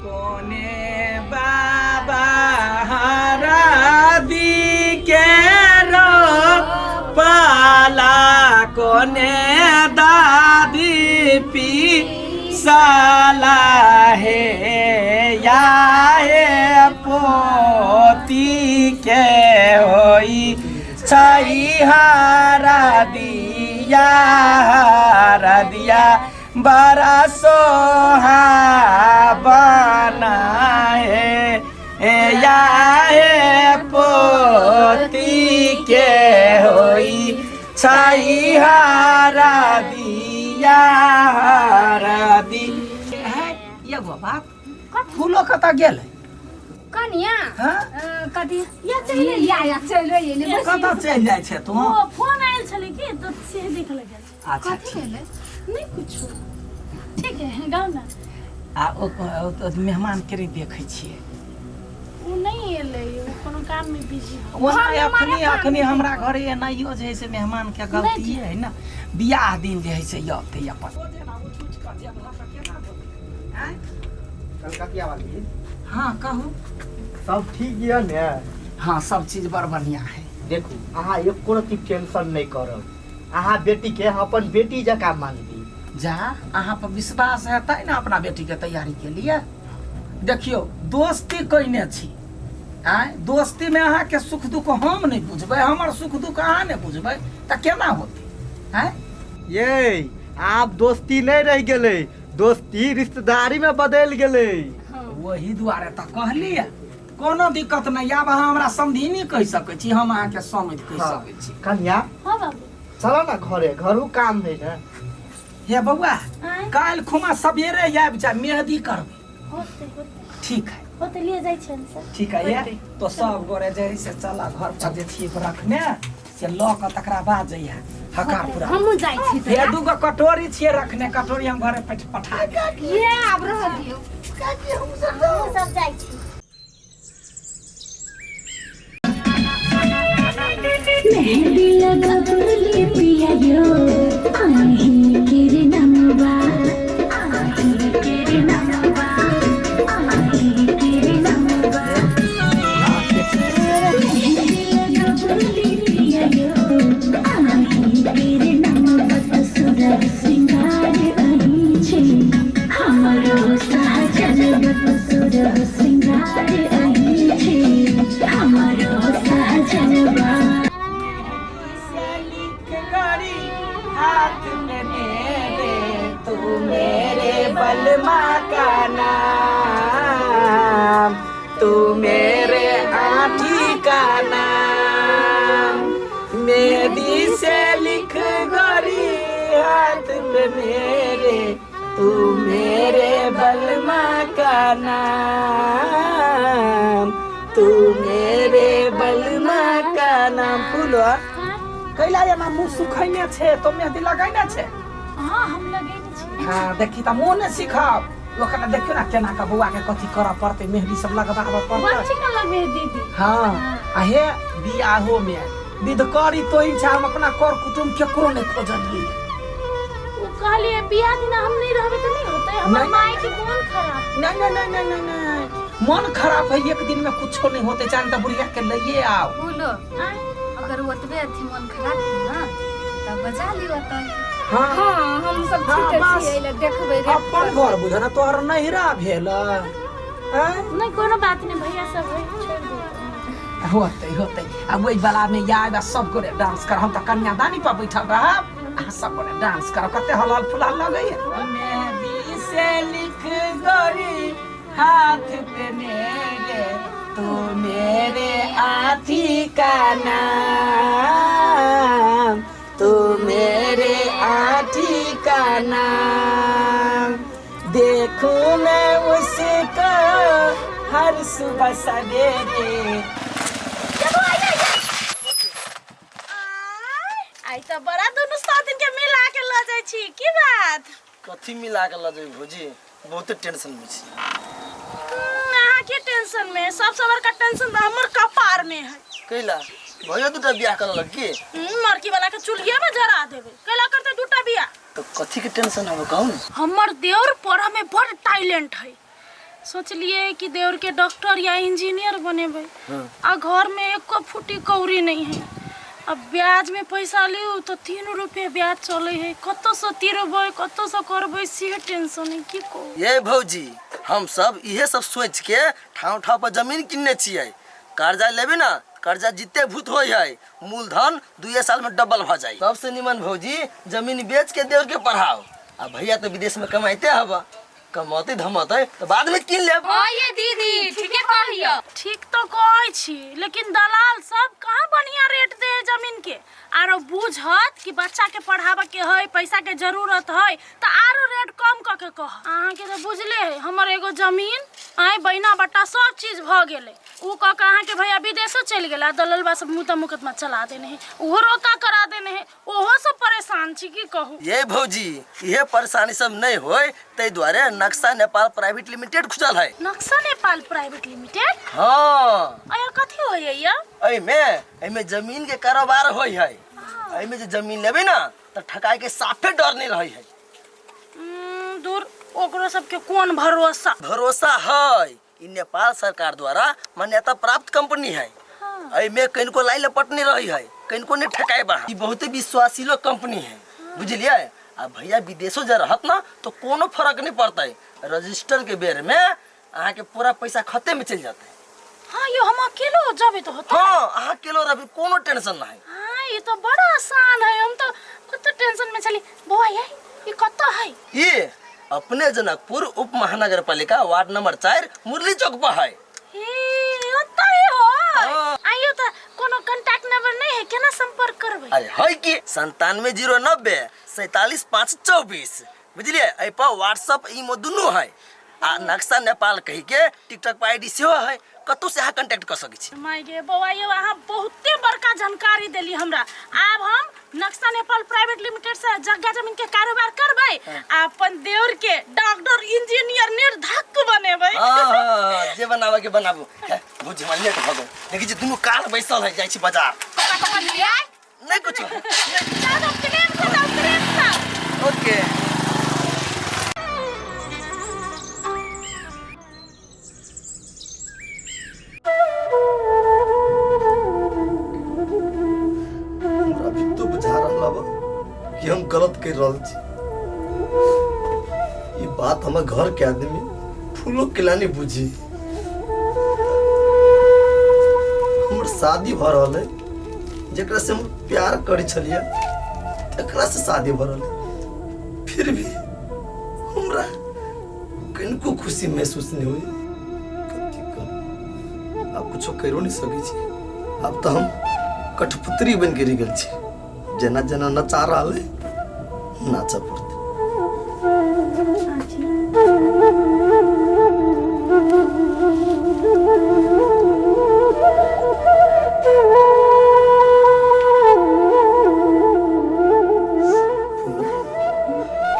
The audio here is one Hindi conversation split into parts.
कोने बाबा हरदी के रो पाला कोने दादी पी साला है या है पोती के होई छई हारा दिया बड़ा सोहाबना है या है पोती के होई छई हारा दिया ये बाप फूलो कता गेल कनिया हां कथि या चले या चले एले बस कता चल जाय छे तू ओ फोन आयल छले की तो से देख लगे अच्छा नहीं कुछ ठीक है गाओ ना आ ओ मेहमान केरे देखै छियै वो नहीं एले वो कोनो काम में बिजी वहां अखनी हमरा घरे एनाइयो जे है से मेहमान के गलती है ना बियाह दिन जे है से यते अपन कलकतिया वाली हाँ कहू सब ठीक है ने हाँ सब चीज बड़ बढ़िया है देखू अहाँ एको रति टेंशन नहीं करब अहाँ बेटी के अपन बेटी जका मानबी जा अहाँ पर विश्वास है तै ना अपना बेटी के तैयारी के लिए देखियो दोस्ती कइने छी आय दोस्ती में अहाँ के सुख दुख हम नहीं बुझबै हमर सुख दुख अहाँ नहीं बुझबै त केना होतै हैं ये आप दोस्ती नहीं रह गेले दोस्ती रिश्तेदारी में बदल गेले वही दुआरे त कहलिए कोनो दिक्कत नहीं आब अहाँ हमरा समझिनी कह सकै छी हम अहाँ के समझ कह सकै छी कन्या हां बाबू चलो ना घरे घरू काम है ना हे बउआ काल खुमा सवेरे आबि जा मेहंदी करबै होते ठीक है होते लिए जाय छन सर ठीक है ये तो सब गोरे जे से चला घर पर जे ठीक रखने से ल क तकरा बाद जइया हकार पूरा हम जाय छी हे दुगो कटोरी छिए रखने कटोरी हम घरे पठा ये आब रह दियो काकी हम सब जाय छी मेहंदी लगवली पिया यो आही केरे नमवा आही केरे नमवा आही केरे नमवा मेहंदी लगवली पिया यो आही केरे नमवा सुरह सिंगार आही छे हमरो सहजन सुरह सिंगार आही छे हमरो सहजन हाथ में मेरे तू मेरे बलमा का नाम तू मेरे आँठी का नाम मेहंदी से लिख गोरी हाथ में मेरे तू मेरे बलमा का नाम तू मेरे बलमा का नाम फूलो कैला या मुंह सुखैने छे तो मेहंदी लगाइने छे हां हम लगैने छी हां देखी त मुंह ने सिखाओ लोकना देखियो ना केना का बउआ के कथि करऽ पड़ते मेहंदी सब लगबाबऽ पड़ते बच्ची का लगे दीदी हां आहे बियाहो में विध करी तो ही हम अपना कर कुटुम केकरो ने खोजलिए वो कहलिए बियाह दिन हम नहीं रहबे तो नहीं होतै हमर माई के मन खराब नहीं मन खराब है एक दिन में कुछो नहीं होते चाहे त बुढ़िया के लइए आओ बोलो अगर ओतबे अथी मन खराब है ना तब बजा लियो त हां हम सब ठीक छी एले देखबै रे अपन घर बुझ ना तोहर नहिरा भेल हैं नहीं कोनो बात नहीं भैया सब है छोड़ दो होते अब वही वाला में याद सब को डांस कर हम त कन्यादानी पर बैठल रहब आ सब को डांस कर कते हलाल फुलाल लगै मेहंदी से लिख गोरी हाथ पे मेरे तू मेरे आँठी का नाम तू मेरे आँठी का नाम देखूं मैं उसको हर सुबह सवेरे आई तो बड़ा दोनों साथ दिन के मिला के ल जाय छी की बात कथी मिला के ल जाई भौजी बहुत टेंशन में छी अहाँ के टेंशन में सब सबर का टेंशन हमर कपार में है कैला भयो दुटा बियाह कर लगी मरकी वाला के चुलिया में जरा देबे कैला करते दुटा बियाह तो कथी के टेंशन हवे कहू हमर देवर पढ़ा में बड़ टैलेंट है सोचलिए कि देवर के डॉक्टर या इंजीनियर बनेबे। आ घर में एको फुटी कौड़ी नहीं है। अब ब्याज में पैसा लियो तो 3 रुपये ब्याज चले है। कतो से तीरबे कतो से करबे से टेंशन है की को। ये भौजी हम सब इहे सब सोच के ठाव ठाव पर जमीन किनने छियै। कर्जा लेबे ना, कर्जा जितने भूत हो है मूलधन 2 साल में डबल भ जाए। सबसे निमन भौजी जमीन बेच के देवर के पढ़ाओ। अब भैया तो विदेश में कमाते हवा, कमाते धमाते तो बाद में किन ले। ये दीदी ठीक है कहियो। ठीक तो कहै छी, लेकिन दलाल सब कहाँ बढ़िया रेट दे है जमीन के। आरो बुझत कि बच्चा के पढ़ावे के है, पैसा के जरूरत है तो आरो रेट कम क के कह। अहाँ के तो बुझले है हमर एगो जमीन आए बहिना बट्टा सब चीज भ गेले। उ क के अहाँ के भैया विदेशो चल गेला, दलालबा सब मुता मुकदमा चला देने है, ओहो रोका करा देने है, ओहो सब परेशान छी की कहू। ये भौजी ये परेशानी सब नहीं होय तै द्वारे नक्शा नेपाल प्राइवेट लिमिटेड खुजल है। नक्शा नेपाल प्राइवेट लिमिटेड? हाँ अया कथी होय या? एमे जमीन के कारोबार होय है। एमे जो जमीन लेबे ना तो ठकाई के साफे डर नहीं रही है। दूर ओकरो सबके कौन भरोसा। भरोसा है इ नेपाल सरकार द्वारा मान्यता प्राप्त कंपनी है। एमे कनको लाई लपट नहीं रही है, कनको ने ठकाए बा। इ बहुत विश्वासीलो कंपनी है बुझलिए। आ भैया विदेशो जा रहत ना तो कोनो फर्क नहीं पड़ता है। रजिस्टर के बेर में अहाँ के पूरा पैसा खाते में चल जाता है। हाँ यो हम अकेलो जाबे तो होता। हाँ अहाँ अकेलो रही कोनो टेंशन नहीं। हाँ ये तो बड़ा आसान है, हम तो कुछ टेंशन में चली। बुआ ये कत्ता है? ये अपने जनकपुर उप महानगर पालिका वार्ड नंबर 4 मुरली चौक पर है। ओता ही हो। हाँ। आइयो तो कोनो कांटेक्ट नंबर नहीं है, केना संपर्क करबे? अरे है कि 9709 47 524 बुझलिए। ए पर व्हाट्सएप इमो दुनू है। आ नक्शा नेपाल कही के टिकटॉक पर आईडी सेहो है, कतौ से अहाँ कांटेक्ट कर सकै छी। माय गे बौआ ये अहाँ बहुते बड़का जानकारी देली हमरा। अब हम नक्शा नेपाल प्राइवेट लिमिटेड से जगह जमीन के कारोबार करबै, अपन देवर के डॉक्टर इंजीनियर निर्धक बनेबै। हां जे बनावे के बनाबू। बुझ हम लेट भगो देखि जे दुनू काल बैसल है, जाय छी बाजार। नहीं कुछ ओके। अभी तो बुझा रहा कि हम गलत कर रहा छी। ये बात हमारे घर के आदमी फूलों किलानी बुझी। हमर शादी भ रहल है, जेकरा से हम प्यार करी छलिए तकरा से शादी भ रहल है, फिर भी हमरा कनको खुशी महसूस नहीं हुई। अब कुछ करो नहीं सकै छी। अब तो हम कठपुतरी बन के रह गल छी। जना जना नचा रहा है नाचा पड़ते।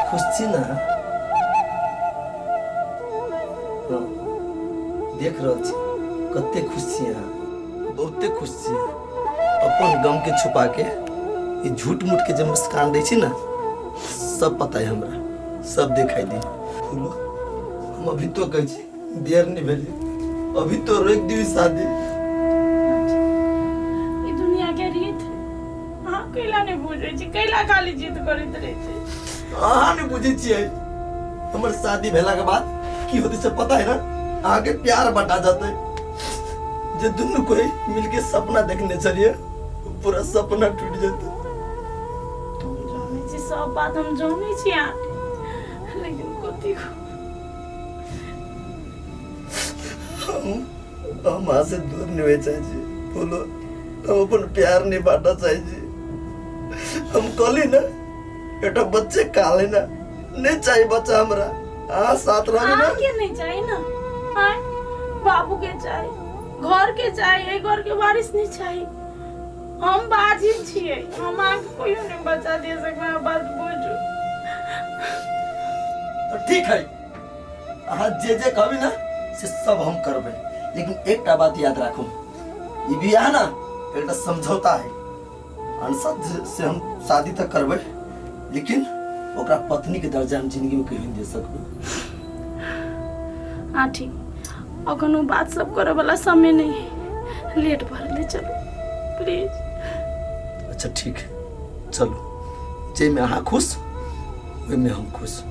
खुश छी ना? देख रहा छी कते खुश छी यहाँ, बहुते खुश छी। अपन गम के छुपा के ये झूठ मूठ के जब मुस्कान दै छी ना, सब पता है हमरा, सब दिखाई दे। हम अभी तो कह छी देर नहीं भेले, अभी तो रोक दी शादी। ई दुनिया के रीत हां कैला नहीं बुझै छी, कैला खाली जिद करैत रहै छी। अहाँ नहीं बुझे छियै हमर शादी भेला के बाद की होते से पता है ना। आगे प्यार बटा जाते जे दुनू कोई मिलके सपना देखने चलिए, पूरा सपना टूट जाता। सब बात हम जाने छी, लेकिन कथी हम वहाँ से दूर नहीं हुए चाहिए। बोलो हम अपन प्यार नहीं बांटा चाहिए। हम कहली ना बेटा बच्चे काले ना नहीं चाहिए बच्चा हमरा। हाँ साथ रहे ना के नहीं चाहिए ना। हाँ बाबू के चाहिए, घर के चाहिए, घर के वारिस नहीं चाहिए। हम बाजी छिए, हम आके कोई नहीं बचा दे सकना। बात बुझो तो ठीक है, आज जे जे कहबी ना से सब हम करबे। लेकिन एक बात याद रखो, ये भी है ना एक समझौता है। अनसद से हम शादी तक करबे, लेकिन ओकरा पत्नी के दर्जा हम जिंदगी में कहीं नहीं दे सकबे। आठी अखन वो बात सब करे वाला समय नहीं है, लेट भर ले चलो प्लीज। अच्छा ठीक है चलो, जे में अहाँ खुश ओहि में हम खुश।